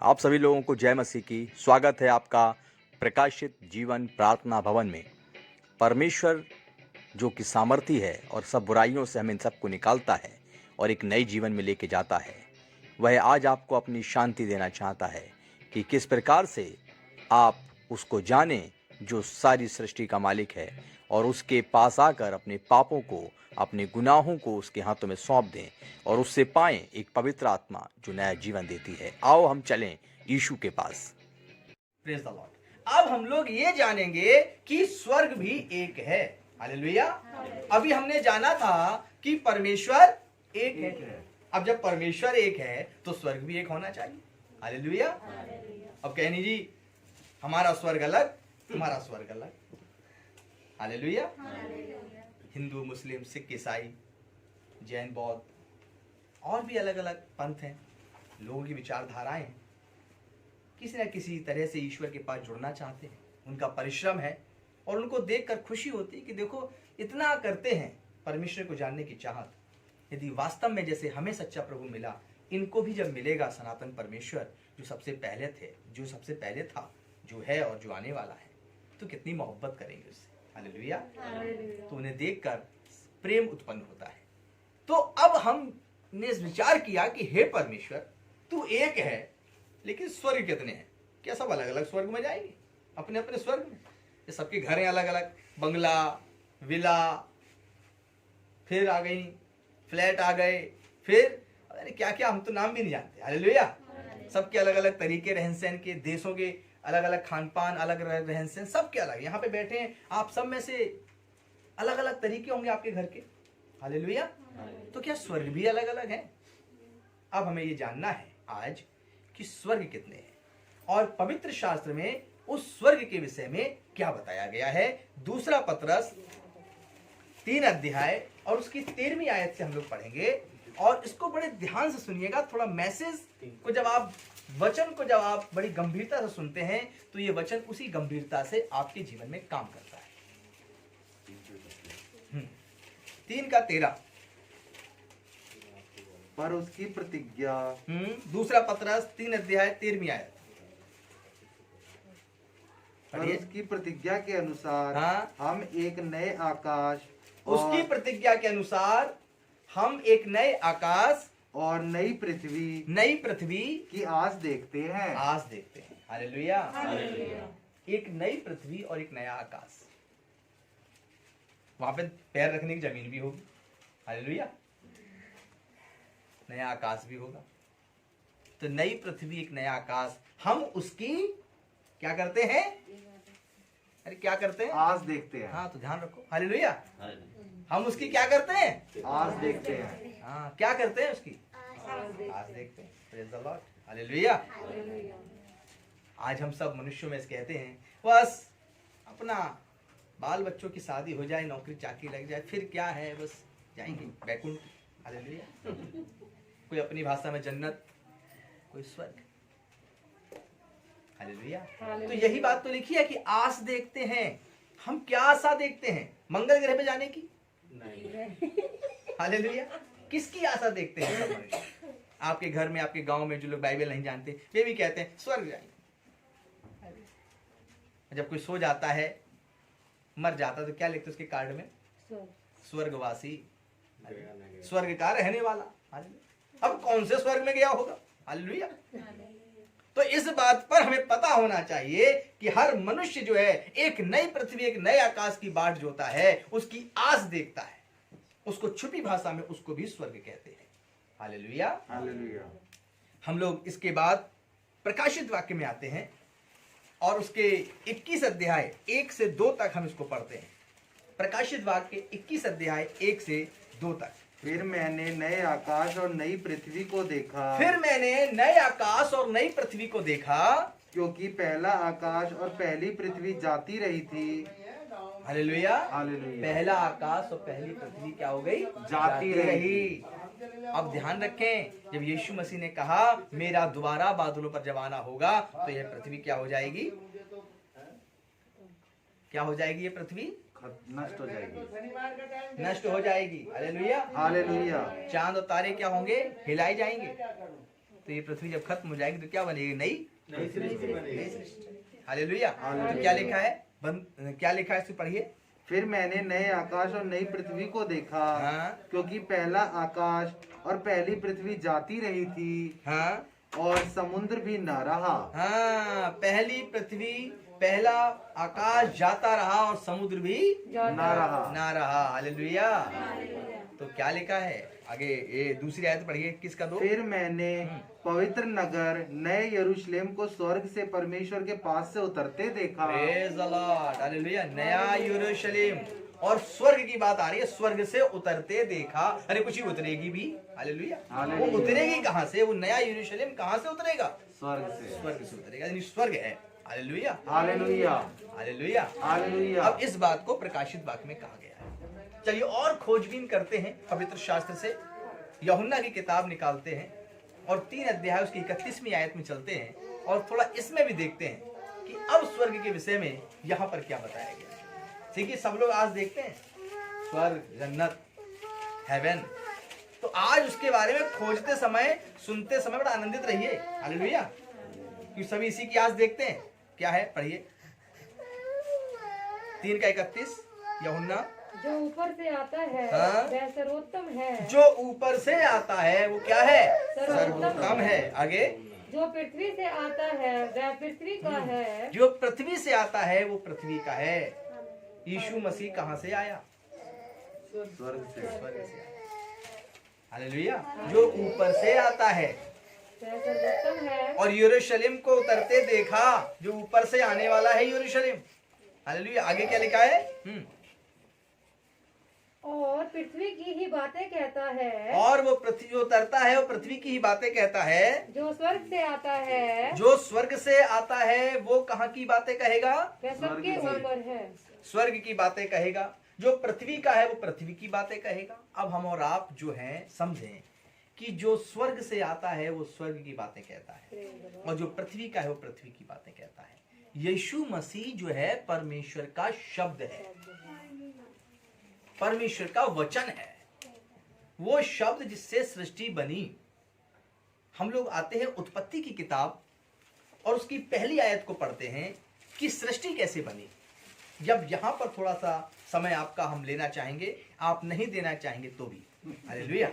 आप सभी लोगों को जय मसीह की। स्वागत है आपका प्रकाशित जीवन प्रार्थना भवन में। परमेश्वर जो कि सामर्थी है और सब बुराइयों से हमें इन सबको निकालता है और एक नए जीवन में लेके जाता है, वह आज आपको अपनी शांति देना चाहता है कि किस प्रकार से आप उसको जानें जो सारी सृष्टि का मालिक है, और उसके पास आकर अपने पापों को, अपने गुनाहों को उसके हाथों में सौंप दें और उससे पाएं एक पवित्र आत्मा जो नया जीवन देती है। आओ हम चलें यीशु के पास। Praise the Lord. अब हम लोग ये जानेंगे कि स्वर्ग भी एक है। हालेलुया। अभी हमने जाना था कि परमेश्वर एक है। अब जब परमेश्वर एक है तो स्वर्ग भी एक होना चाहिए। हालेलुया। अब कहनी जी हमारा स्वर्ग अलग, तुम्हारा स्वर्ग अलग। हालेलुया। हिंदू, मुस्लिम, सिख, ईसाई, जैन, बौद्ध और भी अलग अलग पंथ हैं, लोगों की विचारधाराएं हैं, किसी न किसी तरह से ईश्वर के पास जुड़ना चाहते हैं। उनका परिश्रम है और उनको देखकर खुशी होती है कि देखो इतना करते हैं परमेश्वर को जानने की चाहत। यदि वास्तव में जैसे हमें सच्चा प्रभु मिला, इनको भी जब मिलेगा सनातन परमेश्वर जो सबसे पहले थे, जो सबसे पहले था, जो है और जो आने वाला है, तो कितनी मोहब्बत करेंगे उससे। हालेलुया। तो उन्हें देखकर प्रेम उत्पन्न होता है। तो अब हमने विचार किया कि हे परमेश्वर, तू एक है, लेकिन स्वर्ग कितने हैं? क्या सब अलग अलग स्वर्ग में जाएंगे? अपने अपने स्वर्ग में? ये सबके घर हैं अलग अलग, बंगला, विला, फिर आ गई फ्लैट आ गए, फिर अरे क्या क्या, हम तो नाम भी नहीं जानते। हालेलुया। सबके अलग अलग तरीके रहन सहन के, देशों के अलग अलग खान पान, अलग अलग रहन सहन, सबके अलग। यहाँ पे बैठे हैं आप, सब में से अलग अलग तरीके होंगे आपके घर के। हालेलुया। तो क्या स्वर्ग भी अलग अलग है? अब हमें ये जानना है आज कि स्वर्ग कितने हैं और पवित्र शास्त्र में उस स्वर्ग के विषय में क्या बताया गया है। दूसरा पतरस 3 अध्याय और उसकी 13वीं आयत से हम लोग पढ़ेंगे, और इसको बड़े ध्यान से सुनिएगा। थोड़ा मैसेज को जब आप, वचन को जब आप बड़ी गंभीरता से सुनते हैं तो ये वचन उसी गंभीरता से आपके जीवन में काम करता है। 3:13 पर उसकी प्रतिज्ञा। दूसरा पतरस 3 अध्याय 13वीं आयत। पर उसकी प्रतिज्ञा के अनुसार हाँ? हम एक नए आकाश, उसकी प्रतिज्ञा के अनुसार हम एक नए आकाश और नई पृथ्वी की आस देखते हैं। हालेलुया। एक नई पृथ्वी और एक नया आकाश, वहां पे पैर रखने की जमीन भी होगी। हालेलुया। नया आकाश भी होगा। तो नई पृथ्वी, एक नया आकाश, हम उसकी क्या करते हैं? अरे क्या करते हैं? आस देखते हैं। हाँ, तो ध्यान रखो। हालेलुया। हम उसकी क्या करते हैं? आस देखते हैं। हाँ, क्या करते हैं? उसकी आस देखते हैं। Praise the Lord. हालेलुया। आज हम सब मनुष्यों में कहते हैं बस अपना बाल बच्चों की शादी हो जाए, नौकरी चाकरी लग जाए, फिर क्या है, बस जाएंगे बैकुंठ। हालेलुया। कोई अपनी भाषा में जन्नत, कोई स्वर्ग। हालेलुया। तो यही बात तो लिखी है कि आस देखते हैं। हम क्या आशा देखते हैं? मंगल ग्रह पे जाने की? नहीं। हालेलुया। किसकी आशा देखते हैं सब मनुष्य? आपके घर में, आपके गांव में जो लोग बाइबल नहीं जानते, वे भी कहते हैं स्वर्ग जाएंगे। जब कोई सो जाता है, मर जाता है, तो क्या लिखते उसके कार्ड में? स्वर्गवासी, स्वर्ग का रहने वाला। अब कौन से स्वर्ग में गया होगा? हालेलुया। तो इस बात पर हमें पता होना चाहिए कि हर मनुष्य जो है एक नई पृथ्वी, एक नए आकाश की बाट जोता है, उसकी आस देखता है। उसको छुपी भाषा में उसको भी स्वर्ग कहते हैं। हालेलुया। हालेलुया। हम लोग इसके बाद प्रकाशित वाक्य में आते हैं और उसके 21 अध्याय 1 से 2 तक हम इसको पढ़ते हैं। प्रकाशित वाक्य 21 अध्याय 1 से 2 तक। फिर मैंने नए आकाश और नई पृथ्वी को देखा। फिर मैंने नए आकाश और नई पृथ्वी को देखा, क्योंकि पहला आकाश और पहली पृथ्वी जाती रही थी। हालेलुया। हालेलुया। पहला आकाश और पहली पृथ्वी क्या हो गई? जाती रही। अब ध्यान रखें, जब यीशु मसीह ने कहा मेरा दोबारा बादलों पर जब आना होगा, तो यह पृथ्वी क्या हो जाएगी? क्या हो जाएगी? ये पृथ्वी नष्ट हो जाएगी। नष्ट हो जाएगी। हालेलुया। हालेलुया। चांद और तारे क्या होंगे? हिलाए जाएंगे। तो ये पृथ्वी जब खत्म हो जाएगी तो क्या बनेगी? नई सृष्टि। हालेलुया। तो क्या लिखा है? क्या लिखा है? इसे पढ़िए। फिर मैंने नए आकाश और नई पृथ्वी को देखा, हाँ। क्योंकि पहला आकाश और पहली पृथ्वी जाती रही थी हाँ और समुद्र भी न रहा। हाँ, पहली पृथ्वी, पहला आकाश जाता रहा और समुद्र भी ना रहा। हालेलुया। तो क्या लिखा है आगे? ये दूसरी आयत पढ़िए। किसका? दो। फिर मैंने पवित्र नगर नए यरूशलेम को स्वर्ग से परमेश्वर के पास से उतरते देखा। Praise the Lord. हालेलुया। नया यरूशलेम, और स्वर्ग की बात आ रही है। स्वर्ग से उतरते देखा। अरे कुछ ही उतरेगी भी। हालेलुया। वो उतरेगी कहाँ से? वो नया यरूशलेम कहाँ से उतरेगा? स्वर्ग से। स्वर्ग से उतरेगा, यानी स्वर्ग है। हालेलुया। हालेलुया। हालेलुया। हालेलुया। अब इस बात को प्रकाशित वाक्य में कहा गया है। चलिए और खोजबीन करते हैं पवित्र शास्त्र से। यूहन्ना की किताब निकालते हैं और 3 अध्याय उसकी 31वीं आयत में चलते हैं और थोड़ा इसमें भी देखते हैं कि अब स्वर्ग के विषय में यहाँ पर क्या बताया गया। ठीक है, सब लोग आज देखते हैं स्वर्ग, जन्नत, हेवन। तो आज उसके बारे में खोजते समय, सुनते समय बड़ा आनंदित रहिए। हालेलुया। क्योंकि सभी इसी की आज देखते हैं। क्या है? पढ़िए 3:31 यूहन्ना। जो ऊपर से आता है हाँ? वह सर्वोत्तम है। जो ऊपर से आता है वो क्या है? सर्वोत्तम है। आगे। जो पृथ्वी से आता है वह पृथ्वी का है। जो पृथ्वी से आता है वो पृथ्वी का है। यीशु मसीह कहाँ से आया? स्वर्ग से। हालेलुया। जो ऊपर से आता है, वह सर्वोत्तम है। और यरूशलेम को उतरते देखा। जो ऊपर से आने वाला है यरूशलेम। हालेलुया। आगे क्या लिखा है? और पृथ्वी की ही बातें कहता है। और वो पृथ्वी जो उतरता है वो पृथ्वी की ही बातें कहता है। जो स्वर्ग से आता है जो स्वर्ग से आता है वो कहाँ की बातें कहेगा? वह सबके ऊपर है। स्वर्ग की बातें कहेगा। जो पृथ्वी का है वो पृथ्वी की बातें कहेगा। अब हम और आप जो हैं समझें कि जो स्वर्ग से आता है वो स्वर्ग की बातें कहता है, और जो पृथ्वी का है वो पृथ्वी की बातें कहता है। यीशु मसीह जो है परमेश्वर का शब्द है, परमेश्वर का वचन है। वो शब्द जिससे सृष्टि बनी। हम लोग आते हैं उत्पत्ति की किताब और उसकी पहली आयत को पढ़ते हैं कि सृष्टि कैसे बनी। जब यहां पर थोड़ा सा समय आपका हम लेना चाहेंगे, आप नहीं देना चाहेंगे तो भी। हालेलुया।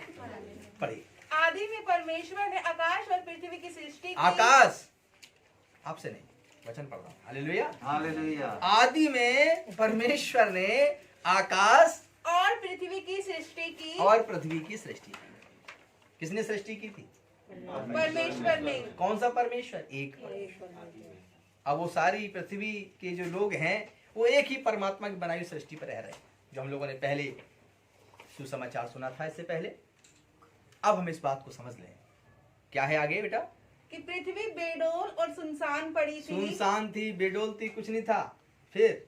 पढ़िए। आदि में परमेश्वर ने आकाश और पृथ्वी की सृष्टि की। आकाश, आपसे नहीं, वचन पढ़ रहा हूं। हालेलुया। हालेलुया। आदि में परमेश्वर ने आकाश और पृथ्वी की सृष्टि की। और पृथ्वी की सृष्टि की। किसने सृष्टि की थी? परमेश्वर ने। कौन सा परमेश्वर? एक परमेश्वर। अब वो सारी पृथ्वी के जो लोग हैं वो एक ही परमात्मा की बनाई हुई सृष्टि पर रह रहे हैं, जो हम लोगों ने पहले सुसमाचार सुना था इससे पहले। अब हम इस बात को समझ लें। क्या है आगे बेटा? कि पृथ्वी बेडोल और सुनसान पड़ी थी। सुनसान थी, बेडोल थी, कुछ नहीं था। फिर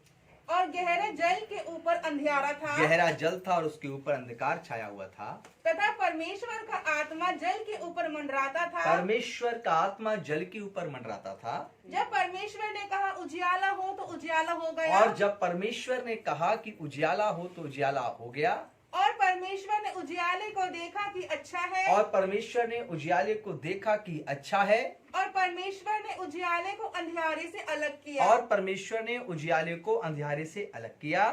और गहरे जल के ऊपर अंधियारा था। गहरा जल था और उसके ऊपर अंधकार छाया हुआ था। तथा परमेश्वर का आत्मा जल के ऊपर मंडराता था। परमेश्वर का आत्मा जल के ऊपर मंडराता था। जब परमेश्वर ने कहा उजियाला हो तो उजियाला हो गया। और जब परमेश्वर ने कहा कि उजियाला हो तो उजियाला हो गया। और परमेश्वर ने उजियाले को देखा कि अच्छा है। और परमेश्वर ने उजियाले को देखा कि अच्छा है। और परमेश्वर ने उजियाले को अंधियारे से अलग किया। और परमेश्वर ने उजियाले को अंधियारे से अलग किया।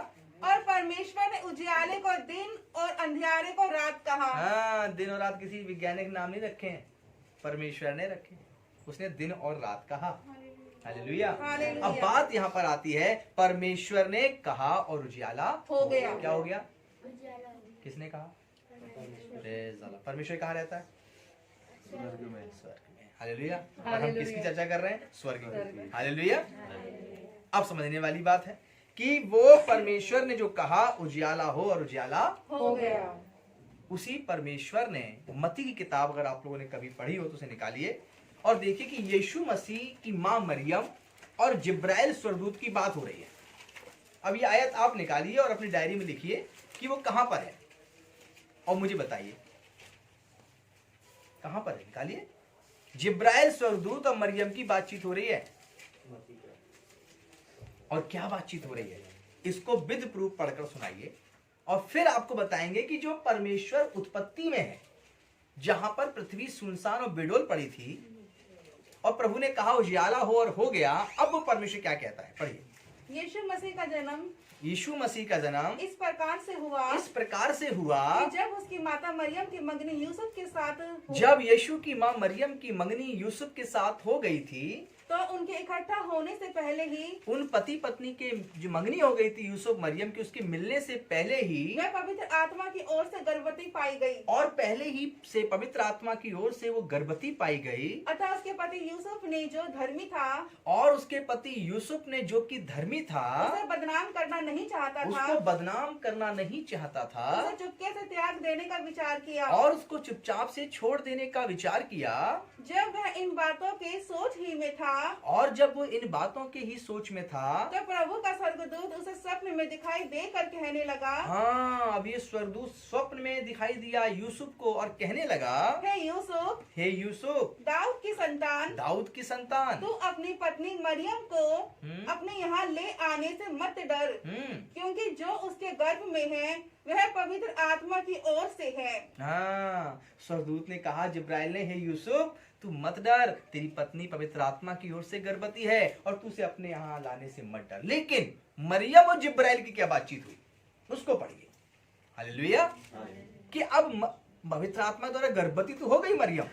और परमेश्वर ने उजियाले को दिन और अंधियारे को रात कहा। हाँ, दिन और रात किसी वैज्ञानिक नाम नहीं रखे हैं, परमेश्वर ने रखे। उसने दिन और रात कहा। हालेलुया। हालेलुया। अब बात यहाँ पर आती है, परमेश्वर ने कहा और उजियाला हो गया। क्या हो गया? किसने कहा? परमेश्वर कहाँ रहता है? स्वर्ग में। स्वर्ग में। हालेलुया। और हम किसकी चर्चा कर रहे हैं? स्वर्ग की। हालेलुया। अब समझने वाली बात है कि वो परमेश्वर ने जो कहा उजियाला हो और उजियाला हो गया। उसी परमेश्वर ने, मत्ती की किताब अगर आप लोगों ने कभी पढ़ी हो तो उसे निकालिए और देखिए कि यीशु मसीह की मां मरियम और जिब्राइल स्वर्गदूत की बात हो रही है। अब ये आयत आप निकालिए और अपनी डायरी में लिखिए कि वो कहां पर है और मुझे बताइए कहां पर है। निकालिए। जिब्राइल स्वर्गदूत और मरियम की बातचीत हो रही है। और क्या बातचीत हो रही है इसको विद प्रूफ पढ़कर सुनाइए और फिर आपको बताएंगे कि जो परमेश्वर उत्पत्ति में है जहां पर पृथ्वी सुनसान और बेडोल पड़ी थी और प्रभु ने कहा उजियाला हो और हो गया। अब वो परमेश्वर क्या कहता है, पढ़िए। यीशु मसीह का जन्म यीशु मसीह का जन्म इस प्रकार से हुआ इस प्रकार से हुआ कि जब उसकी माता मरियम की मंगनी यूसुफ के साथ जब यीशु की मां मरियम की मंगनी यूसुफ के साथ हो गई थी, तो उनके इकट्ठा होने से पहले ही उन पति पत्नी के जो मंगनी हो गई थी यूसुफ मरियम की, उसके मिलने से पहले ही वह पवित्र आत्मा की ओर से गर्भवती पाई गई। और पहले ही से पवित्र आत्मा की ओर से वो गर्भवती पाई गई। अतः उसके पति यूसुफ ने जो धर्मी था और उसके पति यूसुफ ने जो कि धर्मी था, उसे बदनाम करना नहीं चाहता था, उसको बदनाम करना नहीं चाहता था उसे चुपके से त्याग देने का विचार किया। और उसको चुपचाप से छोड़ देने का विचार किया। जब वह इन बातों के सोच ही में था, और जब वो इन बातों के ही सोच में था, तो प्रभु का स्वर्गदूत उसे स्वप्न में दिखाई देकर कहने लगा, हाँ, अब ये स्वर्गदूत स्वप्न में दिखाई दिया यूसुफ को और कहने लगा, हे यूसुफ, दाऊद की संतान, दाऊद की संतान, तू अपनी पत्नी मरियम को अपने यहाँ ले आने से मत डर, क्योंकि जो उसके गर्भ में है वह पवित्र आत्मा की ओर से है। हाँ, स्वर्गदूत ने कहा जिब्राइल ने, हे यूसुफ, तू मत डर, तेरी पत्नी पवित्र आत्मा की ओर से गर्भवती है और तू उसे अपने यहाँ लाने से मत डर। लेकिन मरियम और जिब्राइल की क्या बातचीत हुई, उसको पढ़िए। हालेलुया। कि अब पवित्र आत्मा द्वारा गर्भवती तो हो गई मरियम,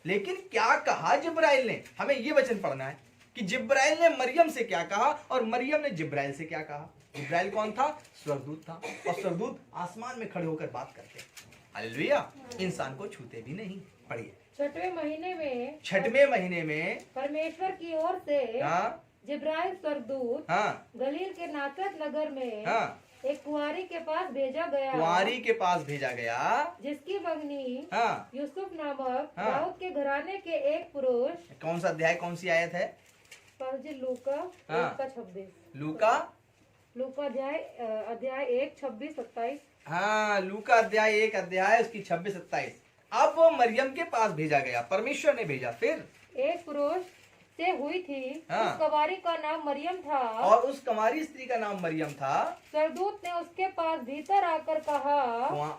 लेकिन क्या कहा जिब्राइल ने, हमें ये वचन पढ़ना है कि जिब्राइल ने मरियम से क्या कहा और मरियम ने जिब्राइल से क्या कहा। जिब्राइल कौन था? स्वर्गदूत था, और स्वर्गदूत आसमान में खड़े होकर बात करते। हालेलुया। इंसान को छूते भी नहीं। पढ़िए। छठवें महीने में परमेश्वर की ओर से हाँ जिब्राइल स्वर्गदूत हाँ गलील के नासरत नगर में हाँ एक कुंवारी के पास भेजा गया, कुंवारी के पास भेजा गया, जिसकी मंगनी हाँ यूसुफ नामक हाँ। दाऊद के घराने के एक पुरुष। कौन सा अध्याय, कौन सी आयत है? लूका हाँ। 1:26। लूका अध्याय 1:26-27। हाँ, लूका अध्याय 1 अध्याय उसकी 26-27। अब वो मरियम के पास भेजा गया, परमेश्वर ने भेजा। फिर एक पुरुष से हुई थी, हाँ। उस कुंवारी का नाम मरियम था, और उस कुंवारी स्त्री का नाम मरियम था। स्वर्गदूत ने उसके पास भीतर आकर कहा,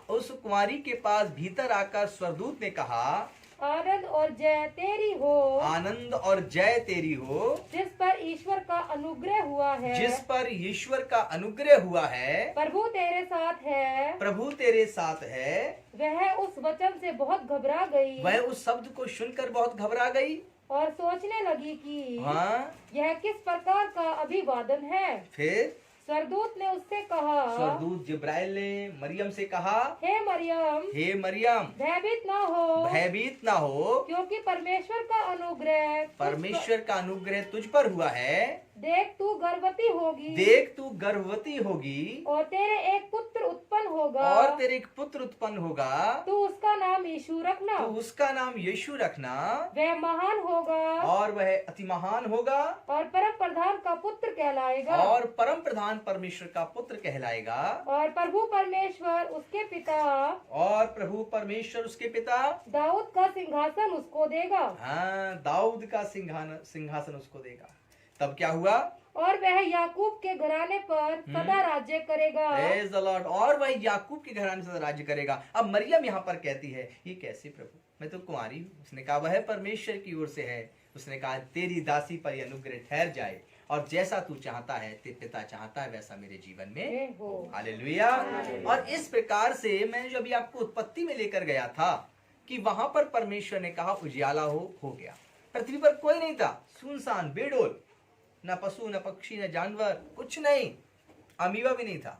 उस कुंवारी के पास भीतर आकर स्वर्गदूत ने कहा, आनंद और जय तेरी हो, आनंद और जय तेरी हो, जिस पर ईश्वर का अनुग्रह हुआ है, जिस पर ईश्वर का अनुग्रह हुआ है, प्रभु तेरे साथ है। प्रभु तेरे साथ है। वह उस वचन से बहुत घबरा गई, वह उस शब्द को सुनकर बहुत घबरा गई और सोचने लगी कि हाँ, यह किस प्रकार का अभिवादन है। फिर स्वर्गदूत ने उससे कहा, स्वर्गदूत जिब्राइल ने मरियम से कहा, हे मरियम, भयभीत ना हो, क्योंकि परमेश्वर का अनुग्रह तुझ पर हुआ है। देख तू गर्भवती होगी, और तेरे एक पुत्र उत्पन्न होगा, तू उसका नाम यीशु रखना, वह महान होगा, और वह अति महान होगा, और परम प्रधान का पुत्र कहलाएगा, और परम प्रधान परमेश्वर का पुत्र कहलाएगा, और प्रभु परमेश्वर उसके पिता दाऊद का सिंहासन उसको देगा। हाँ, दाऊद का सिंहासन उसको देगा। तब क्या हुआ? और वह याकूब के घराने पर सदा राज्य करेगा। Praise the Lord। और वह याकूब के घराने से राज्य करेगा। अब मरियम यहाँ पर कहती है, ये कैसे प्रभु, मैं तो कुंवारी हूँ। उसने कहा वह परमेश्वर की ओर से है। उसने कहा तेरी दासी पर यह अनुग्रह ठहर जाए, और जैसा तू चाहता है, तेरे पिता चाहता है, वैसा मेरे जीवन में हो। हालेलुया। और इस प्रकार से मैंने जो अभी आपको उत्पत्ति में लेकर गया था कि वहां पर परमेश्वर ने कहा उजियाला हो गया। पृथ्वी पर कोई नहीं था, सुनसान बेडोल, न पशु न पक्षी न जानवर, कुछ नहीं, अमीबा भी नहीं था,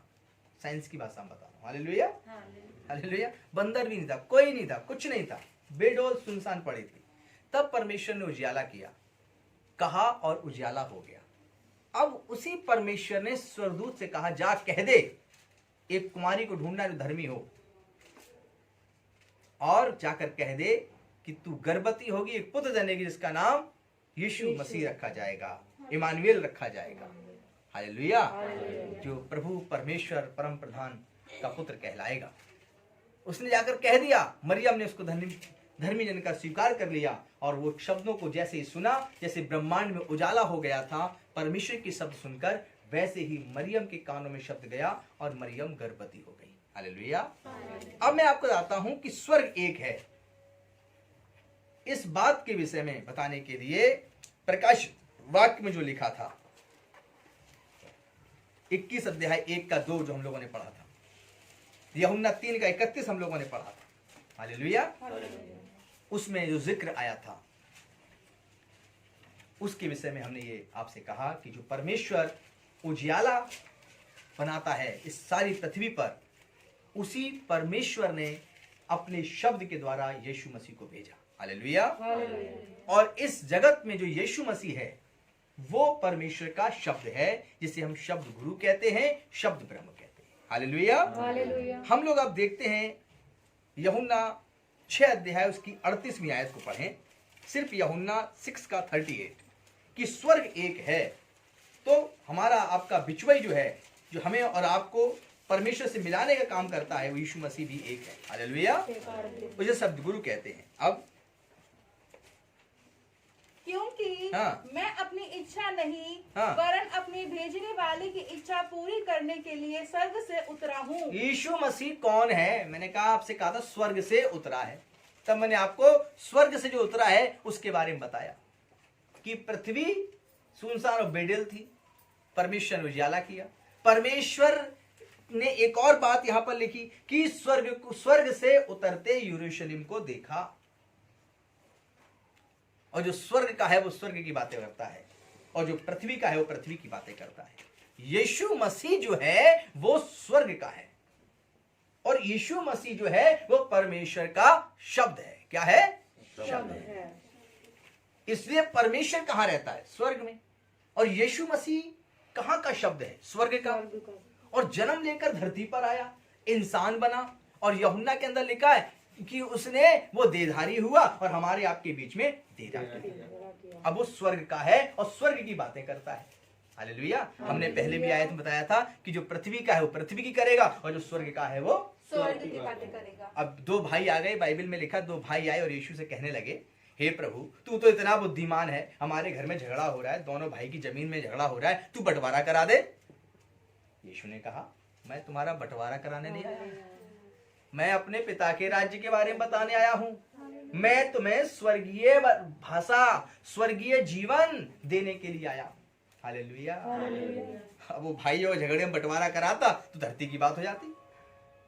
साइंस की भाषा में बता रहा हूं। Hallelujah, hallelujah. बंदर भी नहीं था, कोई नहीं था, कुछ नहीं था, बेडोल सुनसान पड़ी थी। तब परमेश्वर ने उजियाला किया, कहा, और उजियाला हो गया। अब उसी परमेश्वर ने स्वर्गदूत से कहा, जा कह दे एक कुमारी को ढूंढना जो धर्मी हो, और जाकर कह दे कि तू गर्भवती होगी, एक पुत्र जनेगी, जिसका नाम यीशु मसीह रखा जाएगा, इमानुएल रखा जाएगा। हालेलुया। जो प्रभु परमेश्वर परम प्रधान का पुत्र कहलाएगा। उसने जाकर कह दिया, मरियम ने उसको धर्मी जनकर स्वीकार कर लिया, और वो शब्दों को जैसे ही सुना, जैसे ब्रह्मांड में उजाला हो गया था परमेश्वर के शब्द सुनकर, वैसे ही मरियम के कानों में शब्द गया और मरियम गर्भवती हो गई। हालेलुया। अब मैं आपको बताता हूं कि स्वर्ग एक है, इस बात के विषय में बताने के लिए प्रकाश वाक्य में जो लिखा था 21 अध्याय 1 का 2 जो हम लोगों ने पढ़ा था, यूहन्ना 3 का 31 हम लोगों ने पढ़ा था, हालेलुया, उसमें जो जिक्र आया था उसके विषय में हमने ये आपसे कहा कि जो परमेश्वर उजियाला बनाता है इस सारी पृथ्वी पर, उसी परमेश्वर ने अपने शब्द के द्वारा यीशु मसीह को भेजा, हालेलुया। और इस जगत में जो यीशु मसीह है वो परमेश्वर का शब्द है, जिसे हम शब्द गुरु कहते हैं, शब्द ब्रह्म कहते हैं, हालेलुया। हम लोग अब देखते हैं यूहन्ना 6 अध्याय उसकी 38वीं आयत को पढ़ें, सिर्फ यूहन्ना 6 का 38 कि स्वर्ग एक है। तो हमारा आपका बिचवई जो है, जो हमें और आपको परमेश्वर से मिलाने का काम करता है, वो यीशु मसीह भी एक है, हालेलुया, उसे शब्द गुरु कहते हैं। अब क्योंकि हाँ। मैं अपनी इच्छा नहीं हाँ। वरन अपने भेजने वाले की इच्छा पूरी करने के लिए स्वर्ग से उतरा हूँ। यीशु मसीह कौन है? मैंने कहा आपसे कहा था स्वर्ग से उतरा है, तब मैंने आपको स्वर्ग से जो उतरा है उसके बारे में बताया कि पृथ्वी सुनसान और बेडिल थी, परमेश्वर ने उजाला किया। परमेश्वर ने एक और बात यहां पर लिखी कि स्वर्ग से उतरते यरूशलेम को देखा, और जो स्वर्ग का है वो स्वर्ग की बातें करता है, और जो पृथ्वी का है वो पृथ्वी की बातें करता है। यीशु मसीह जो है वो स्वर्ग का है, और यीशु मसीह जो है वो परमेश्वर का शब्द है। क्या है? शब्द है। इसलिए परमेश्वर कहां रहता है? स्वर्ग में। और यीशु मसीह कहां का शब्द है? स्वर्ग का। और जन्म लेकर धरती पर आया, इंसान बना, और यूहन्ना के अंदर लिखा है कि उसने वो देहधारी हुआ और हमारे आपके बीच में देहधारी किया। अब वो स्वर्ग का है और स्वर्ग की बातें करता है, हालेलुया। हमने पहले भी आयत में बताया था कि जो पृथ्वी का है वो पृथ्वी की करेगा, और जो स्वर्ग का है वो स्वर्ग की बातें करेगा। अब 2 भाई आ गए, बाइबल में लिखा 2 भाई आए और यीशु से कहने लगे, हे प्रभु, तू तो इतना बुद्धिमान है, हमारे घर में झगड़ा हो रहा है, दोनों भाई की जमीन में झगड़ा हो रहा है, तू बंटवारा करा दे। यीशु ने कहा, मैं तुम्हारा बंटवारा कराने नहीं आया, मैं अपने पिता के राज्य के बारे में बताने आया हूं। मैं तुम्हें स्वर्गीय भाषा, स्वर्गीय जीवन देने के लिए आया, हालेलुया। अब वो भाई और झगड़े में बंटवारा कराता तो धरती की बात हो जाती।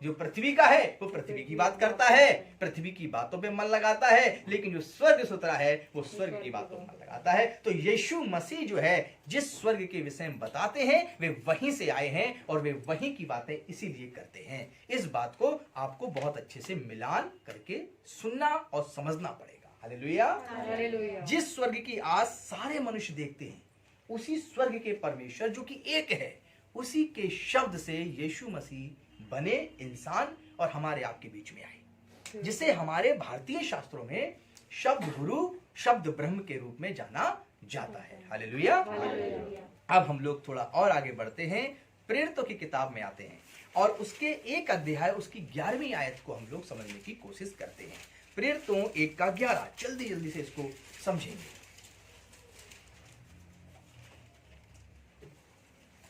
जो पृथ्वी का है वो पृथ्वी की बात करता है, पृथ्वी की बातों पे मन लगाता है, लेकिन जो स्वर्ग से उतरा है वो स्वर्ग की बातों में मन लगाता है। तो यीशु मसीह जो है जिस स्वर्ग के विषय में बताते हैं वे वहीं से आए हैं, और वे वहीं की बातें इसीलिए करते हैं। इस बात को आपको बहुत अच्छे से मिलान करके सुनना और समझना पड़ेगा, हालेलुया। जिस स्वर्ग की आस सारे मनुष्य देखते हैं, उसी स्वर्ग के परमेश्वर जो कि एक है, उसी के शब्द से यीशु मसीह बने इंसान और हमारे आपके बीच में आए, जिसे हमारे भारतीय शास्त्रों में शब्द गुरु, शब्द ब्रह्म के रूप में जाना जाता है, हालेलुया। अब हम लोग थोड़ा और आगे बढ़ते हैं, प्रेरितों की किताब में आते हैं, और उसके 1 अध्याय उसकी 11वीं आयत को हम लोग समझने की कोशिश करते हैं। प्रेरितों 1 का 11, जल्दी जल्दी से इसको समझेंगे।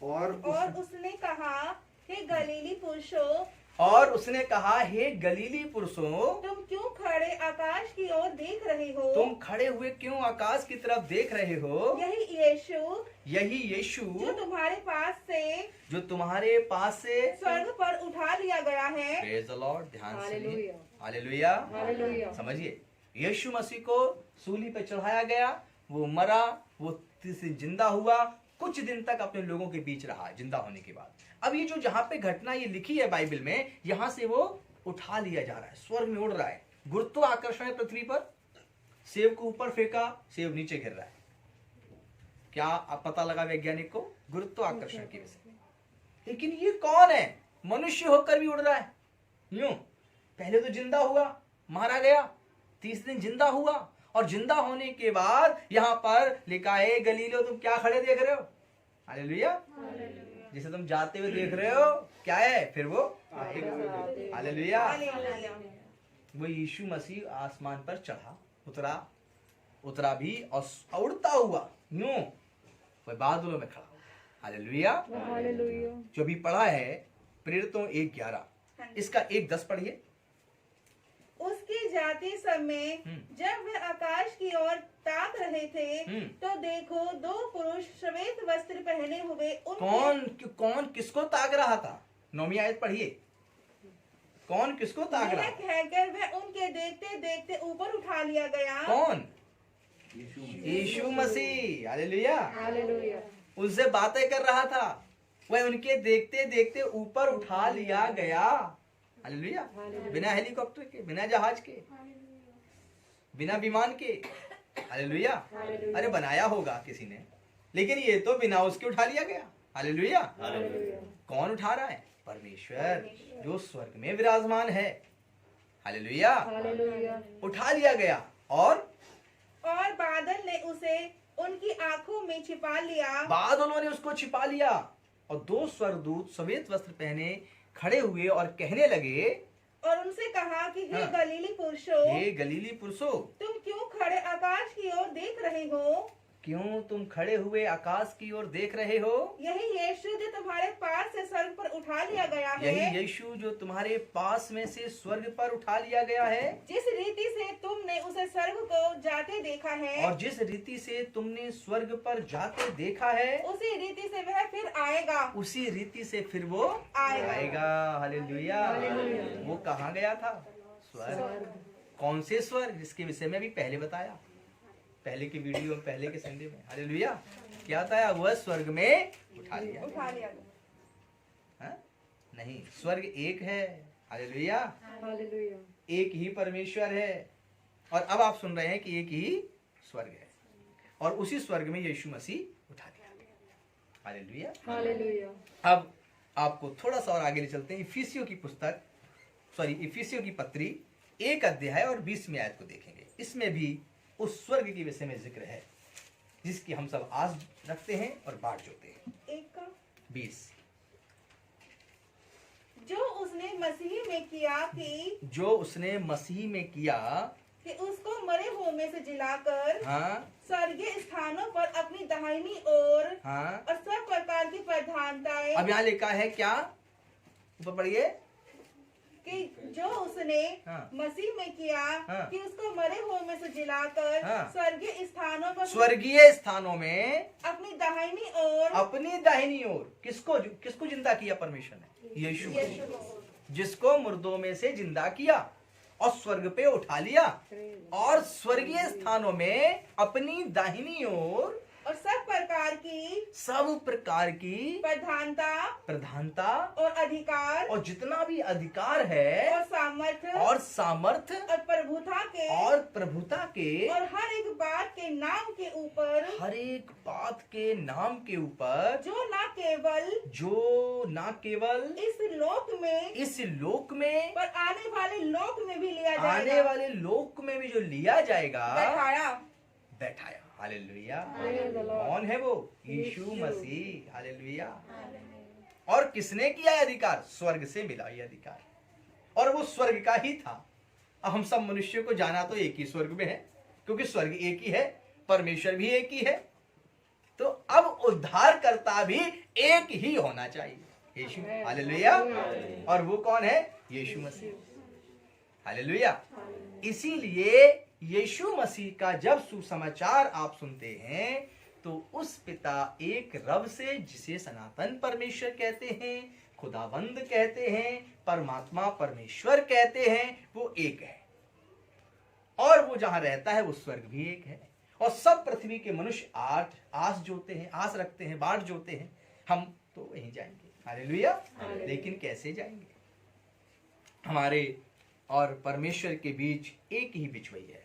और उसने कहा, हे गलीली पुरुषों, और उसने कहा, हे गलीली पुरुषों, तुम क्यों खड़े आकाश की ओर देख रहे हो? तुम खड़े हुए क्यों आकाश की तरफ देख रहे हो? यही यीशु जो तुम्हारे पास से स्वर्ग पर उठा लिया गया है। Praise the Lord. ध्यान से, हालेलुया। समझिए, यीशु मसीह को सूली पे चढ़ाया गया, वो मरा, वो तीसरे जिंदा हुआ, कुछ दिन तक अपने लोगों के बीच रहा जिंदा होने के बाद। अब ये जो जहां पे घटना ये लिखी है बाइबल में, यहां से वो उठा लिया जा रहा है, स्वर्ग में उड़ रहा है। गुरुत्वाकर्षण है पृथ्वी पर, सेब को ऊपर फेंका, सेब नीचे गिर रहा है। क्या पता लगा वैज्ञानिक को? गुरुत्वाकर्षण की वजह से। लेकिन ये कौन है? मनुष्य होकर भी उड़ रहा है यूं। पहले तो जिंदा हुआ, मारा गया, तीसरे दिन जिंदा हुआ, और जिंदा होने के बाद यहां पर लिखा है, गलीलो तुम क्या खड़े देख रहे हो? हालेलुया। जिसे तुम जाते हुए देख रहे हो, क्या है? फिर वो हालेलुया। वो यीशु मसीह आसमान पर चढ़ा, उतरा भी, और उड़ता हुआ यूं वह बादलों में खड़ा। हालेलुया। जो भी पढ़ा है प्रेरितों 1:11, इसका 1:10 पढ़िए। उसके जाते समय जब वे आकाश की ओर ताक रहे थे तो देखो दो पुरुष श्वेत वस्त्र पहने हुए कौन किसको ताक रहा था? 9वीं आयत पढ़िए। कौन किसको ताक रहा? कहकर वह उनके देखते देखते ऊपर उठा लिया गया। कौन? यीशु मसीह। हालेलुया। हालेलुया। उनसे बातें कर रहा था, वह उनके देखते देखते ऊपर उठा लिया गया। हालेलुया। बिना हेलीकॉप्टर के, बिना जहाज के, बिना विमान के। हालेलुया। अरे बनाया होगा किसी ने, लेकिन ये तो बिना उसके उठा लिया गया। हालेलुया। कौन उठा रहा है? परमेश्वर जो स्वर्ग में विराजमान है। हालेलुया। उठा लिया गया और बादल ने उसे उनकी आंखों में छिपा लिया। बादलों ने उसको छिपा लिया और दो स्वर्गदूत श्वेत वस्त्र पहने खड़े हुए और कहने लगे और उनसे कहा कि हे हाँ। गलीली पुरुषों, हे गलीली पुरुषों, तुम क्यों खड़े आकाश की ओर देख रहे हो? क्यों तुम खड़े हुए आकाश की ओर देख रहे हो? यही यीशु जो तुम्हारे पास से स्वर्ग पर उठा लिया गया है। यही यीशु जो तुम्हारे पास में से स्वर्ग पर उठा लिया गया है। जिस रीति से तुमने उसे स्वर्ग को जाते देखा है और जिस रीति से तुमने स्वर्ग पर जाते देखा है, उसी रीति से वह फिर आएगा। उसी रीति से फिर वो आएगा। हालेलुया। वो कहाँ गया था? स्वर्ग। कौन से स्वर्ग? जिसके विषय में भी पहले बताया, पहले की वीडियो, पहले के संडे में। हालेलुया। क्या बताया? वह स्वर्ग में उठा लिया गया। हाँ? नहीं, स्वर्ग एक है। हालेलुया। एक ही परमेश्वर है। और अब आप सुन रहे हैं कि एक ही स्वर्ग है और उसी स्वर्ग में यीशु मसीह उठा लिया। हालेलुया। अब आपको थोड़ा सा और आगे ले चलते हैं। इफिसियों की पुस्तक, इफिसियों की पत्री 1 अध्याय और 20वीं आयत को देखेंगे। इसमें भी उस स्वर्ग के विषय में जिक्र है जिसकी हम सब आस रखते हैं और बाट जोते हैं। 20 जो उसने मसीह में किया कि उसको मरे हुओं में से जिलाकर स्वर्गीय स्थानों पर अपनी दाहिनी ओर और सब प्रकार की प्रधानताएं। अब यहाँ लिखा है क्या? ऊपर पढ़िए कि जो उसने मसीह में किया कि उसको मरे हुओं में से जिलाकर स्वर्गीय स्थानों में अपनी दाहिनी ओर। किसको जिंदा किया परमेश्वर ने? यीशु। जिसको मुर्दों में से जिंदा किया और स्वर्ग पे उठा लिया और स्वर्गीय स्थानों में अपनी दाहिनी ओर और सब प्रकार की प्रधानता और अधिकार और जितना भी अधिकार है और सामर्थ और प्रभुता के और हर एक बात के नाम के ऊपर जो ना केवल इस लोक में पर आने वाले लोक में भी जो लिया जाएगा, बैठाया। हालेलुया। कौन है वो? यीशु मसीह। हालेलुया। और किसने किया ये अधिकार? स्वर्ग से मिला ये अधिकार, और वो स्वर्ग का ही था। अब हम सब मनुष्यों को जाना तो एक ही स्वर्ग में है, क्योंकि स्वर्ग एक ही है, परमेश्वर भी एक ही है। तो अब उद्धारकर्ता भी एक ही होना चाहिए, यीशु। हालेलुया। और वो कौन है? यीशु मसीह। हालेलुया। इसीलिए यीशु मसीह का जब सुसमाचार आप सुनते हैं तो उस पिता एक रब से, जिसे सनातन परमेश्वर कहते हैं, खुदावंद कहते हैं, परमात्मा परमेश्वर कहते हैं, वो एक है। और वो जहां रहता है वो स्वर्ग भी एक है। और सब पृथ्वी के मनुष्य आस रखते हैं, बाट जोते हैं, हम तो वहीं जाएंगे। हालेलुया। लेकिन कैसे जाएंगे? हमारे और परमेश्वर के बीच एक ही बिछुइया है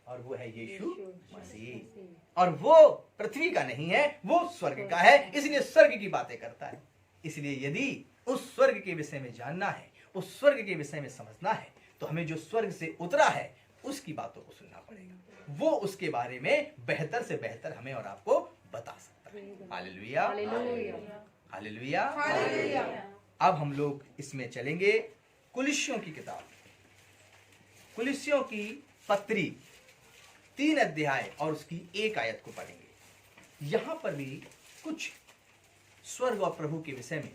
और वो है यीशु मसीह। और वो पृथ्वी का नहीं है, वो स्वर्ग का है, इसलिए स्वर्ग की बातें करता है। इसलिए यदि उस स्वर्ग के विषय में जानना है, उस स्वर्ग के विषय में समझना है, तो हमें जो स्वर्ग से उतरा है उसकी बातों को सुनना पड़ेगा। वो उसके बारे में बेहतर से बेहतर हमें और आपको बता सकता है। हालेलुया। हालेलुया। अब हम लोग इसमें चलेंगे कुलिस्सियों की किताब, कुलिस्सियों की पत्री 3 अध्याय और उसकी 1 आयत को पढ़ेंगे। यहां पर भी कुछ स्वर्ग और प्रभु के विषय में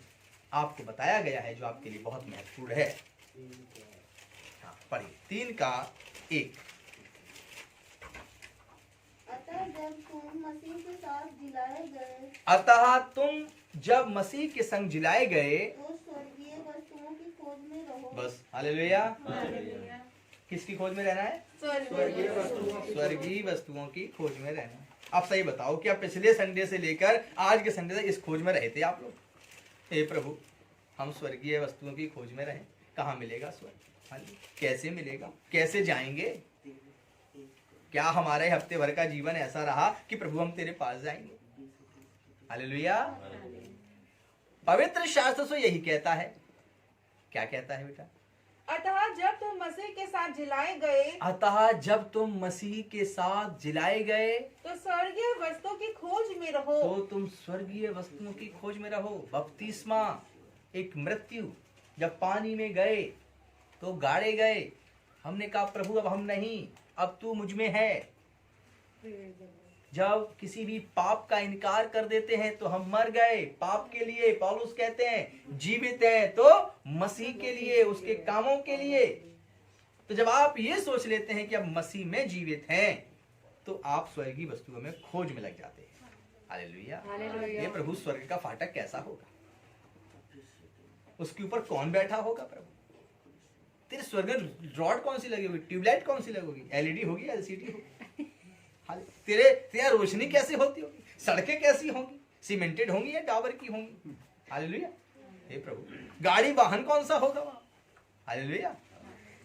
आपको बताया गया है जो आपके लिए बहुत महत्वपूर्ण है। हाँ। पढ़िए 3 का 1। अतः जब तुम मसीह के साथ जिलाए गए अतः तुम जब मसीह के संग जिलाए गए, तो स्वर्गीय वस्तुओं की खोज में रहो। बस हालेलुया। किसकी खोज में रहना है? स्वर्गीय वस्तुओं की खोज में रहना। आप सही बताओ, क्या पिछले संडे से लेकर आज के संडे तक इस खोज में रहे थे आप लोग? हे प्रभु, हम स्वर्गीय वस्तुओं की खोज में रहें। कहाँ मिलेगा स्वर्ग? हाँ जी, कैसे मिलेगा? कैसे जाएंगे? क्या हमारे हफ्ते भर का जीवन ऐसा रहा कि प्रभु हम तेरे पास जाएंगे? हालेलुया। पवित्र शास्त्र तो यही कहता है। क्या कहता है बेटा? अतः जब तुम मसीह के साथ जिलाए गए, अतः जब तुम मसीह के साथ जिलाए गए, तो स्वर्गीय वस्तुओं की खोज में रहो। तो तुम स्वर्गीय वस्तुओं की खोज में रहो। बपतिस्मा एक मृत्यु, जब पानी में गए तो गाड़े गए। हमने कहा प्रभु अब हम नहीं, अब तू मुझ में है। जब किसी भी पाप का इनकार कर देते हैं तो हम मर गए पाप के लिए। पौलुस कहते हैं जीवित हैं तो मसीह के लिए, उसके कामों के लिए। तो जब आप ये सोच लेते हैं कि अब मसीह में जीवित हैं, तो आप स्वर्गीय वस्तुओं में खोज में लग जाते हैं। हालेलुया। ये प्रभु स्वर्ग का फाटक कैसा होगा? उसके ऊपर कौन बैठा होगा? प्रभु तेरे स्वर्ग में रॉड कौन सी लगी होगी? ट्यूबलाइट कौन सी लगेगी? एलईडी होगी, एलसीडी होगी? तेरा रोशनी कैसी होती होगी? सड़कें कैसी होंगी? सीमेंटेड होंगी या डाबर की होंगी? हालेलुया। हे प्रभु, गाड़ी वाहन कौन सा होगा वहां? हालेलुया।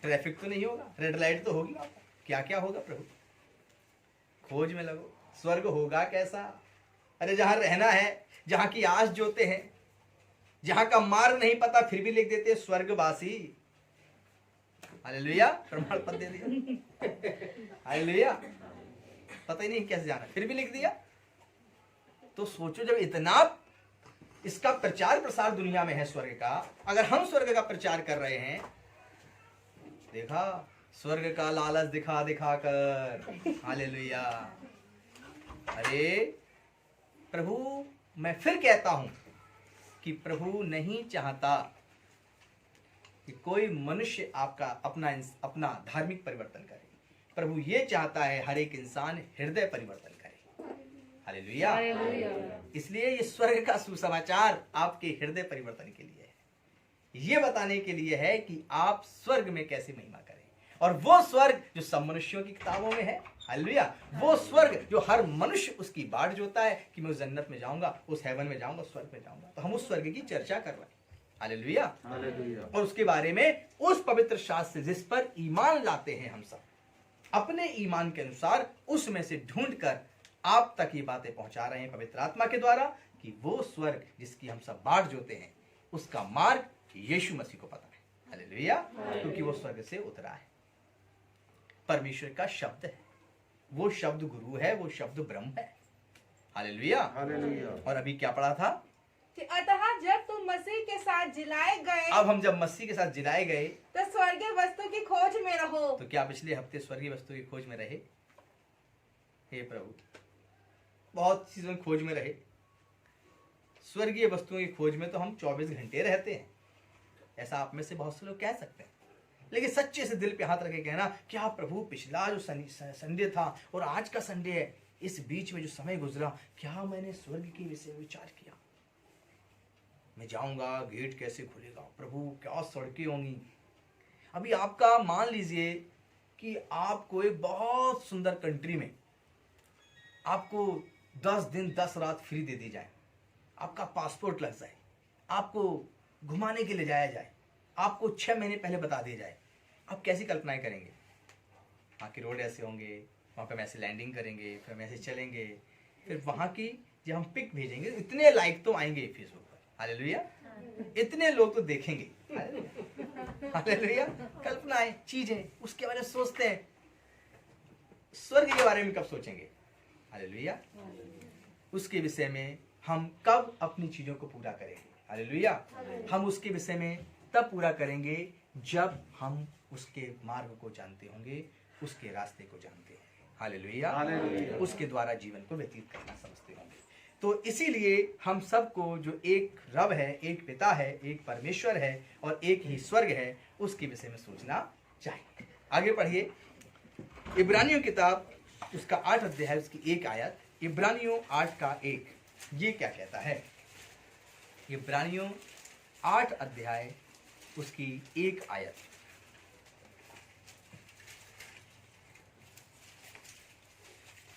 ट्रैफिक तो नहीं होगा, रेड लाइट तो होगी वहां। क्या क्या होगा प्रभु? खोज में लगो। स्वर्ग होगा कैसा? अरे जहां रहना है, जहां की आस जोते हैं, जहां का मार्ग नहीं पता फिर भी लिख देते स्वर्गवासी। हालेलुया। प्रमाण पत्र दे दिया। हालेलुया। पता ही नहीं कैसे जाना, फिर भी लिख दिया। तो सोचो, जब इतना इसका प्रचार प्रसार दुनिया में है स्वर्ग का, अगर हम स्वर्ग का प्रचार कर रहे हैं, देखा स्वर्ग का लालच दिखा दिखा कर। हालेलुया। अरे प्रभु, मैं फिर कहता हूं कि प्रभु नहीं चाहता कि कोई मनुष्य आपका अपना धार्मिक परिवर्तन करे। प्रभु ये चाहता है हर एक इंसान हृदय परिवर्तन करे। हालेलुया। इसलिए ये स्वर्ग का सुसमाचार आपके हृदय परिवर्तन के लिए है। ये बताने के लिए है कि आप स्वर्ग में कैसे महिमा करें। और वो स्वर्ग जो सब मनुष्यों की किताबों में है। हालेलुया। वो स्वर्ग जो हर मनुष्य उसकी बाट जोता है कि मैं उस जन्नत में जाऊंगा, उस हेवन में जाऊंगा, स्वर्ग में जाऊंगा। तो हम उस स्वर्ग की चर्चा कर रहे हैं। हालेलुया। और उसके बारे में उस पवित्र शास्त्र जिस पर ईमान लाते हैं, हम सब अपने ईमान के अनुसार उसमें से ढूंढकर आप तक ये बातें पहुंचा रहे हैं पवित्र आत्मा के द्वारा, कि वो स्वर्ग जिसकी हम सब बाट जोते हैं, उसका मार्ग यीशु मसीह को पता है। हालेलुया। क्योंकि वो स्वर्ग से उतरा है, परमेश्वर का शब्द है, वो शब्द गुरु है, वो शब्द ब्रह्म है। हालेलुया। और अभी क्या पढ़ा था? कि अतः जब तुम मसीह के साथ जिलाए गए, अब हम जब मसीह के साथ जिलाए गए, तो स्वर्गीय वस्तु की खोज में रहो। तो क्या पिछले हफ्ते स्वर्गीय वस्तु की खोज में रहे? हे प्रभु, बहुत चीजों की खोज में रहे। स्वर्गीय वस्तुओं की खोज में तो हम 24 घंटे रहते हैं, ऐसा आप में से बहुत से लोग कह सकते हैं। लेकिन सच्चे से दिल पे हाथ रखे कहना, क्या प्रभु पिछला जो संडे था और आज का संडे है, इस बीच में जो समय गुजरा, क्या मैंने स्वर्ग के विषय में विचार किया? मैं जाऊंगा, गेट कैसे खुलेगा? प्रभु क्या सड़कें होंगी? अभी आपका मान लीजिए कि आपको एक बहुत सुंदर कंट्री में आपको 10 दिन 10 रात फ्री दे दी जाए, आपका पासपोर्ट लग जाए, आपको घुमाने के लिए जाया जाए, आपको 6 महीने पहले बता दिया जाए, आप कैसी कल्पनाएं करेंगे? वहाँ के रोड ऐसे होंगे, वहाँ पे हम ऐसे लैंडिंग करेंगे, फिर हम ऐसे चलेंगे, फिर वहाँ की जब हम पिक भेजेंगे, इतने लाइक तो आएंगे फेसबुक पर। हालेलुया। इतने लोग तो देखेंगे। हालेलुया। कल्पनाएं, चीजें, उसके बारे में सोचते हैं। स्वर्ग के बारे में कब सोचेंगे? हालेलुया। उसके विषय में हम कब अपनी चीजों को पूरा करेंगे? हालेलुया। हम उसके विषय में तब पूरा करेंगे जब हम उसके मार्ग को जानते होंगे, उसके रास्ते को जानते हैं। हालेलुया। उसके द्वारा जीवन को व्यतीत करना समझते होंगे। तो इसीलिए हम सबको जो एक रब है, एक पिता है, एक परमेश्वर है और एक ही स्वर्ग है, उसके विषय में सोचना जाएंगे। आगे पढ़िए, इब्रानियों किताब उसका 8 अध्याय उसकी 1 आयत, इब्रानियों 8 का 1, ये क्या कहता है? इब्रानियों 8 अध्याय उसकी 1 आयत।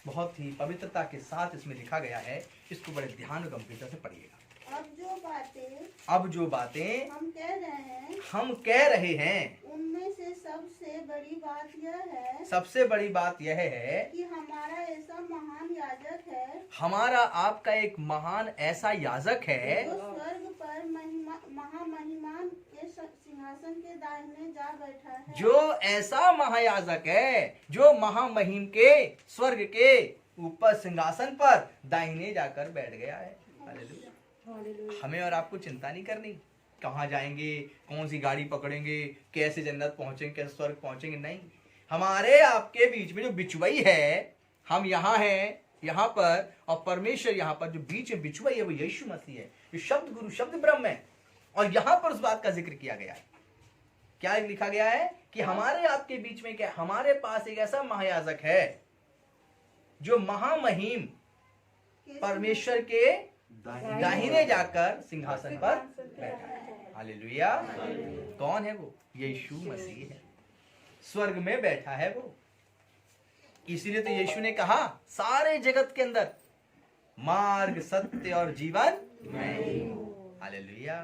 बहुत ही पवित्रता के साथ इसमें लिखा गया है, इसको बड़े ध्यान और गंभीरता से पढ़िएगा। अब जो बातें हम कह रहे हैं उनमें से सबसे बड़ी बात यह है, सबसे बड़ी बात यह है कि हमारा ऐसा महान याजक है, हमारा आपका एक महान ऐसा याजक है जो स्वर्ग पर महामहिमान के सिंहासन के दाहिने जा बैठा है। जो ऐसा महायाजक है जो महामहिम के स्वर्ग के ऊपर सिंहासन पर दाहिने जाकर बैठ गया है। हालेलुया। हमें और आपको चिंता नहीं करनी कहाँ जाएंगे, कौन सी गाड़ी पकड़ेंगे, कैसे जन्नत पहुंचेंगे, कैसे स्वर्ग पहुंचेंगे, नहीं। हमारे आपके बीच में जो बिचवई है, हम यहाँ हैं यहाँ पर, और परमेश्वर यहाँ पर जो बीच में बिचवई है वो यीशु मसीह है, जो शब्द गुरु शब्द ब्रह्म है। और यहाँ पर उस बात का जिक्र किया गया है, क्या लिखा गया है कि हमारे आपके बीच में क्या, हमारे पास एक ऐसा महायाजक है जो महामहिम परमेश्वर के दाहिने जाकर सिंहासन पर बैठा है। हालेलुया। कौन है वो? यीशु मसीह है, स्वर्ग में बैठा है वो। इसीलिए तो यीशु ने कहा सारे जगत के अंदर मार्ग सत्य और जीवन मैं ही हूं। हालेलुया।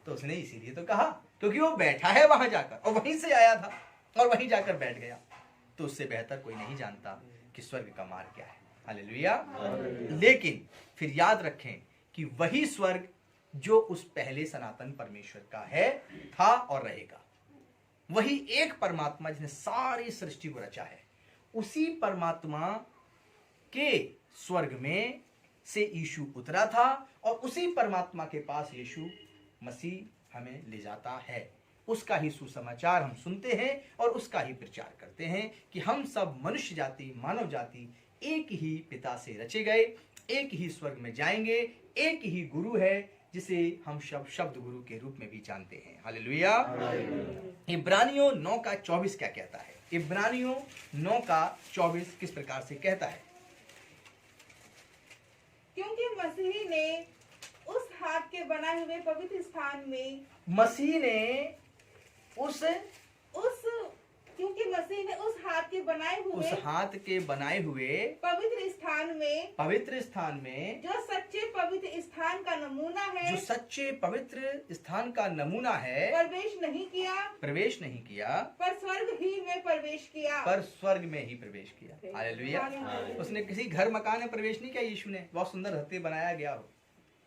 तो उसने इसीलिए तो कहा क्योंकि वो बैठा है वहां जाकर, और वहीं से आया था और वहीं जाकर बैठ गया। तो उससे बेहतर कोई नहीं जानता कि स्वर्ग का मार्ग क्या है। हालेलुया। लेकिन फिर याद रखें कि वही स्वर्ग जो उस पहले सनातन परमेश्वर का है, था और रहेगा, वही एक परमात्मा जिसने सारी सृष्टि को रचा है, उसी परमात्मा के स्वर्ग में से यीशु उतरा था और उसी परमात्मा के पास यीशु मसीह हमें ले जाता है। उसका ही सुसमाचार हम सुनते हैं और उसका ही प्रचार करते हैं कि हम सब मनुष्य जाति, मानव जाति एक ही पिता से रचे गए, एक ही स्वर्ग में जाएंगे, एक ही गुरु है जिसे हम शब्द गुरु के रूप में भी जानते हैं। हालेलुया। इब्रानियों 9 का 24 क्या कहता है? इब्रानियों 9 का 24 किस प्रकार से कहता है? क्योंकि मसीह ने उस हाथ के बनाए हुए पवित्र स्थान में, मसीह ने क्योंकि मसीह ने उस हाथ के बनाए हुए पवित्र स्थान में जो सच्चे पवित्र स्थान का नमूना है, प्रवेश नहीं किया, पर स्वर्ग ही में प्रवेश किया। हालेलुया। उसने किसी घर मकान में प्रवेश नहीं किया। यीशु ने बहुत सुंदर धरती बनाया गया हो,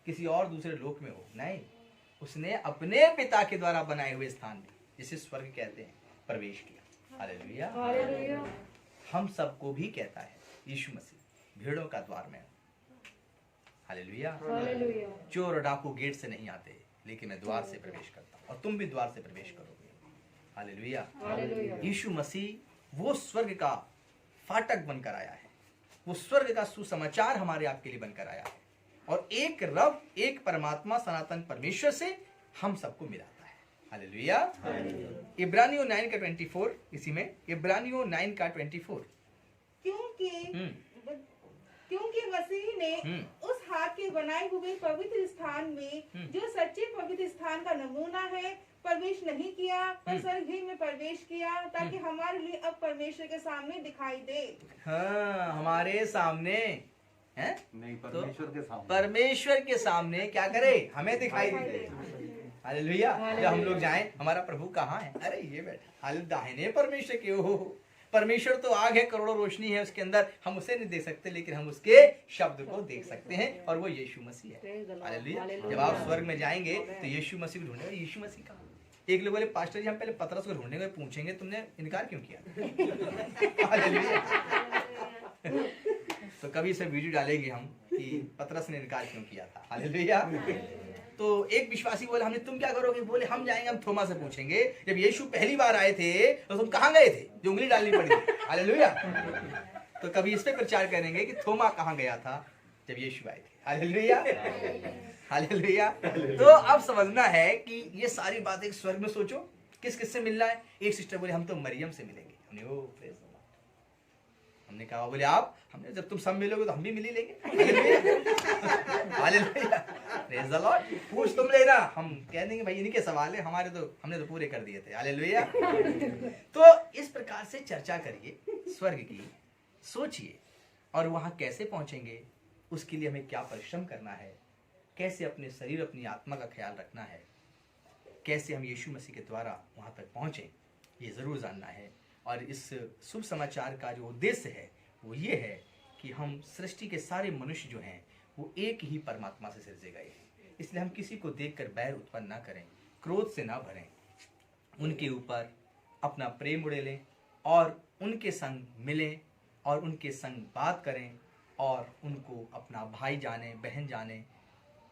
किसी और दूसरे लोक में हो, नहीं, उसने अपने पिता के द्वारा बनाए हुए स्थान में, जिसे स्वर्ग कहते हैं, प्रवेश किया। हालेलुया। हम सबको भी कहता है यीशु मसीह भीड़ों का द्वार में। हालेलुया। चोर और डाकू गेट से नहीं आते, लेकिन मैं द्वार से प्रवेश करता हूँ, और तुम भी द्वार से प्रवेश करोगे। हालेलुया। यीशु मसीह वो स्वर्ग का फाटक बनकर आया है, वो स्वर्ग का सुसमाचार हमारे आपके लिए बनकर आया है, और एक रब, एक परमात्मा सनातन परमेश्वर से हम सबको मिलाता है। हालेलुया। इब्रानियों 9 का 24, इसी में इब्रानियों 9 का 24, क्योंकि मसीह ने उस हाथ के बनाए हुए पवित्र स्थान में जो सच्चे पवित्र स्थान का नमूना है, प्रवेश नहीं किया, पर स्वर्ग ही में प्रवेश किया, ताकि हमारे लिए अब परमेश्वर के सामने दिखाई दे। हाँ, हमारे सामने है नहीं, परमेश्वर परमेश्वर के सामने क्या करे? हमें दिखाई दे। हालेलुया। जब हम लोग जाएं, हमारा प्रभु कहाँ है? अरे ये बैठा, हाल दाहिने परमेश्वर के। हो परमेश्वर तो आग है, करोड़ों रोशनी है उसके अंदर, हम उसे नहीं देख सकते, लेकिन हम उसके शब्द को देख सकते हैं, और वो यीशु मसीह है। हालेलुया। जब आप स्वर्ग में जाएंगे तो यीशु मसीह को ढूंढेंगे। यीशु मसीह कहाँ? एक लोग बोले पास्टर जी हम पहले पतरस को ढूंढने को पूछेंगे, तुमने इनकार क्यों किया? हालेलुया। तो कभी इसे वीडियो डालेंगे हम कि पतरस ने इनकार क्यों किया था। हालेलुया। तो एक विश्वासी बोले हमने, तुम क्या करोगे? बोले हम जाएंगे, हम थोमा से पूछेंगे, जब यीशु पहली बार आए थे तो तुम कहाँ गए थे जो उंगली डालनी पड़ी? हालेलुया। तो कभी इस पे प्रचार करेंगे कि थोमा कहाँ गया था जब यीशु आए थे। हालेलुया। हालेलुया। तो अब समझना है कि ये सारी बातें स्वर्ग में सोचो, किस किस से मिलना है? एक सिस्टर बोले हम तो मरियम से मिलेंगे। हमने ओ प्रेज द लॉर्ड। हमने कहा बोले आप? हमने जब तुम सब मिलोगे तो हम भी मिल ही लेंगे। Hallelujah, praise the Lord. पूछ तुम लेना, हम कह देंगे भाई इन्हीं के सवाल है, हमने तो पूरे कर दिए थे। हालेलुया। तो इस प्रकार से चर्चा करिए स्वर्ग की, सोचिए और वहां कैसे पहुंचेंगे, उसके लिए हमें क्या परिश्रम करना है, कैसे अपने शरीर अपनी आत्मा का ख्याल रखना है, कैसे हम यीशु मसीह के द्वारा वहां तक पहुंचे, ये जरूर जानना है। और इस शुभ समाचार का जो उद्देश्य है वो ये है कि हम सृष्टि के सारे मनुष्य जो हैं वो एक ही परमात्मा से सृजे गए हैं। इसलिए हम किसी को देखकर बैर उत्पन्न ना करें, क्रोध से ना भरें, उनके ऊपर अपना प्रेम उड़ेलें और उनके संग मिलें और उनके संग बात करें और उनको अपना भाई जाने, बहन जाने,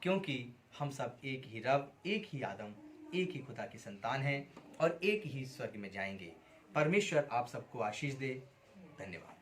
क्योंकि हम सब एक ही रब, एक ही आदम, एक ही खुदा की संतान हैं और एक ही स्वर्ग में जाएंगे। परमेश्वर आप सबको आशीष दे। धन्यवाद।